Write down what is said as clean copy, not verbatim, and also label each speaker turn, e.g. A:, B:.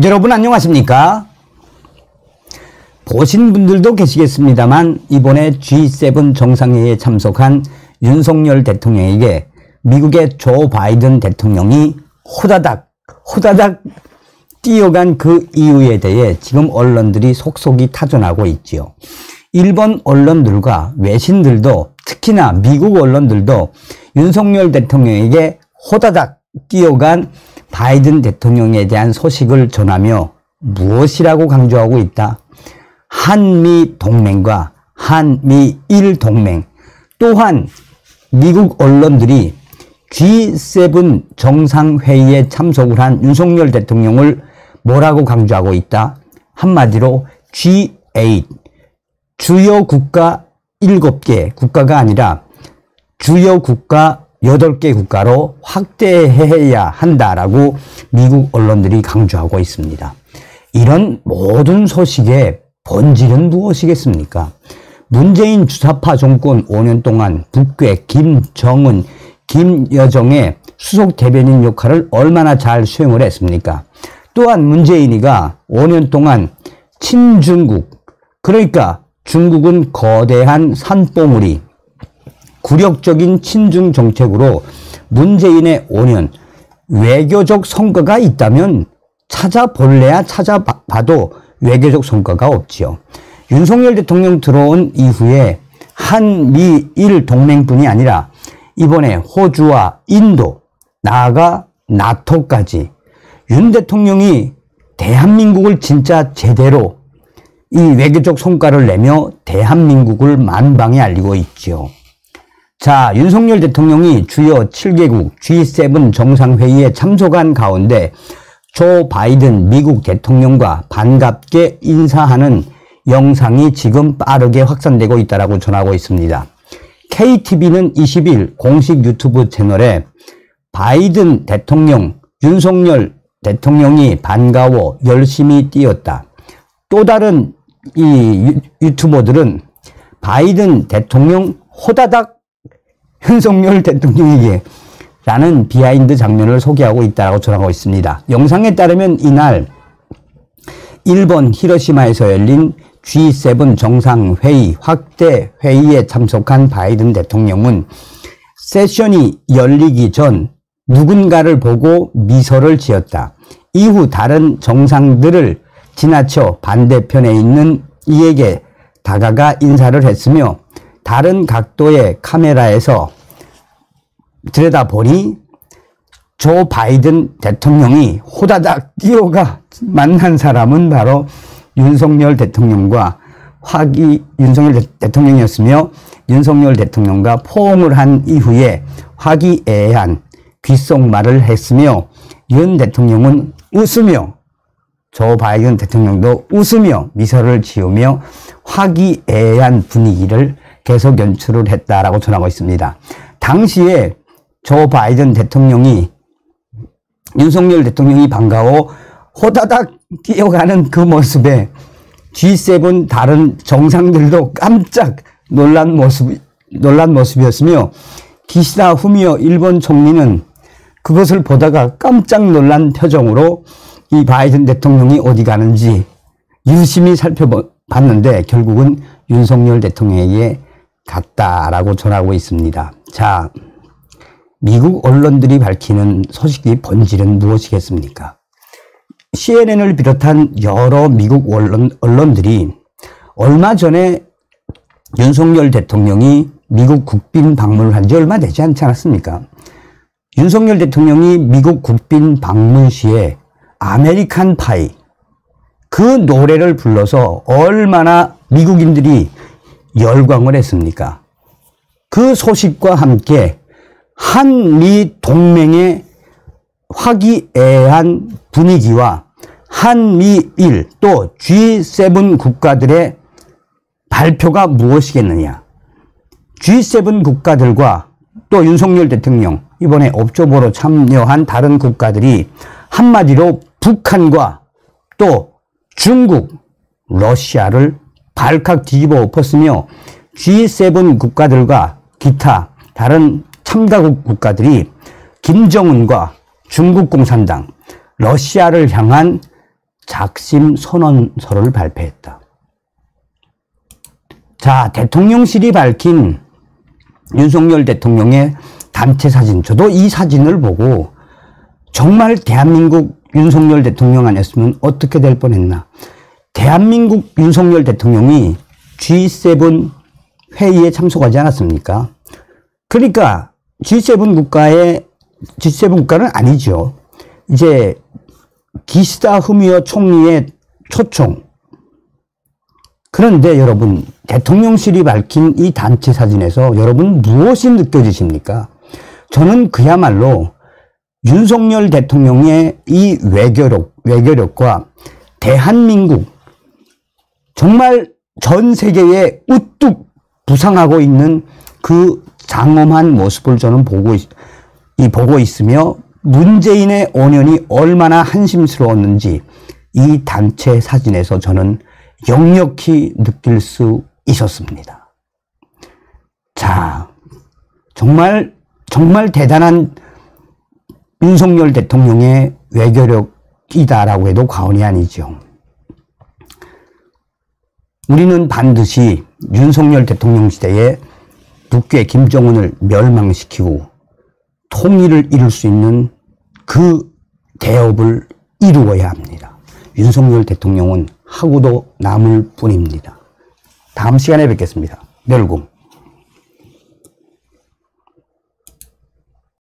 A: 여러분 안녕하십니까? 보신 분들도 계시겠습니다만 이번에 G7 정상회의에 참석한 윤석열 대통령에게 미국의 조 바이든 대통령이 호다닥 뛰어간 그 이유에 대해 지금 언론들이 속속이 타전하고 있지요. 일본 언론들과 외신들도 특히나 미국 언론들도 윤석열 대통령에게 호다닥 뛰어간 바이든 대통령에 대한 소식을 전하며 무엇이라고 강조하고 있다? 한미 동맹과 한미일 동맹, 또한 미국 언론들이 G7 정상회의에 참석을 한 윤석열 대통령을 뭐라고 강조하고 있다? 한마디로 G8, 주요 국가 7개 국가가 아니라 주요 국가 8개 국가로 확대해야 한다라고 미국 언론들이 강조하고 있습니다. 이런 모든 소식의 본질은 무엇이겠습니까? 문재인 주사파 정권 5년 동안 북괴 김정은, 김여정의 수석 대변인 역할을 얼마나 잘 수행을 했습니까? 또한 문재인이가 5년 동안 친중국, 그러니까 중국은 거대한 산봉우리, 굴욕적인 친중 정책으로 문재인의 5년 외교적 성과가 있다면 찾아볼래야 찾아봐도 외교적 성과가 없지요. 윤석열 대통령 들어온 이후에 한미일 동맹뿐이 아니라 이번에 호주와 인도, 나아가 나토까지 윤 대통령이 대한민국을 진짜 제대로 이 외교적 성과를 내며 대한민국을 만방에 알리고 있지요. 자, 윤석열 대통령이 주요 7개국 G7 정상회의에 참석한 가운데 조 바이든 미국 대통령과 반갑게 인사하는 영상이 지금 빠르게 확산되고 있다고 전하고 있습니다. KTV는 20일 공식 유튜브 채널에 바이든 대통령, 윤석열 대통령이 반가워 열심히 뛰었다. 또 다른 이 유튜버들은 바이든 대통령 호다닥 윤석열 대통령에게 라는 비하인드 장면을 소개하고 있다고 전하고 있습니다. 영상에 따르면 이날 일본 히로시마에서 열린 G7 정상회의 확대 회의에 참석한 바이든 대통령은 세션이 열리기 전 누군가를 보고 미소를 지었다. 이후 다른 정상들을 지나쳐 반대편에 있는 이에게 다가가 인사를 했으며 다른 각도의 카메라에서 들여다보니 조 바이든 대통령이 호다닥 뛰어가 만난 사람은 바로 윤석열 대통령과 윤석열 대통령이었으며 윤석열 대통령과 포옹을 한 이후에 화기애애한 귓속말을 했으며 윤 대통령은 웃으며 조 바이든 대통령도 웃으며 미소를 지으며 화기애애한 분위기를 계속 연출을 했다라고 전하고 있습니다. 당시에 조 바이든 대통령이 윤석열 대통령이 반가워 호다닥 뛰어가는 그 모습에 G7 다른 정상들도 깜짝 놀란 모습이었으며 기시다 후미오 일본 총리는 그것을 보다가 깜짝 놀란 표정으로 이 바이든 대통령이 어디 가는지 유심히 살펴봤는데 결국은 윤석열 대통령에게 갔다라고 전하고 있습니다. 자, 미국 언론들이 밝히는 소식의 본질은 무엇이겠습니까? CNN을 비롯한 여러 미국 언론들이 얼마 전에 윤석열 대통령이 미국 국빈 방문을 한 지 얼마 되지 않지 않았습니까? 윤석열 대통령이 미국 국빈 방문 시에 아메리칸 파이 그 노래를 불러서 얼마나 미국인들이 열광을 했습니까? 그 소식과 함께 한미 동맹의 화기애애한 분위기와 한미일 또 G7 국가들의 발표가 무엇이겠느냐. G7 국가들과 또 윤석열 대통령 이번에 업조보로 참여한 다른 국가들이 한마디로 북한과 또 중국, 러시아를 발칵 뒤집어 엎었으며 G7 국가들과 기타 다른 참가국 국가들이 김정은과 중국 공산당, 러시아를 향한 작심 선언서를 발표했다. 자, 대통령실이 밝힌 윤석열 대통령의 단체 사진. 저도 이 사진을 보고 정말 대한민국 윤석열 대통령 아니었으면 어떻게 될 뻔했나. 대한민국 윤석열 대통령이 G7 회의에 참석하지 않았습니까? 그러니까 G7 국가는 아니죠. 이제 기시다 후미오 총리의 초청. 그런데 여러분, 대통령실이 밝힌 이 단체 사진에서 여러분 무엇이 느껴지십니까? 저는 그야말로 윤석열 대통령의 이 외교력과 대한민국, 정말 전 세계에 우뚝 부상하고 있는 그 장엄한 모습을 저는 보고 있으며, 문재인의 5년이 얼마나 한심스러웠는지 이 단체 사진에서 저는 역력히 느낄 수 있었습니다. 자, 정말 대단한 윤석열 대통령의 외교력이다라고 해도 과언이 아니죠. 우리는 반드시 윤석열 대통령 시대에 북괴 김정은을 멸망시키고 통일을 이룰 수 있는 그 대업을 이루어야 합니다. 윤석열 대통령은 하고도 남을 뿐입니다. 다음 시간에 뵙겠습니다. 멸공.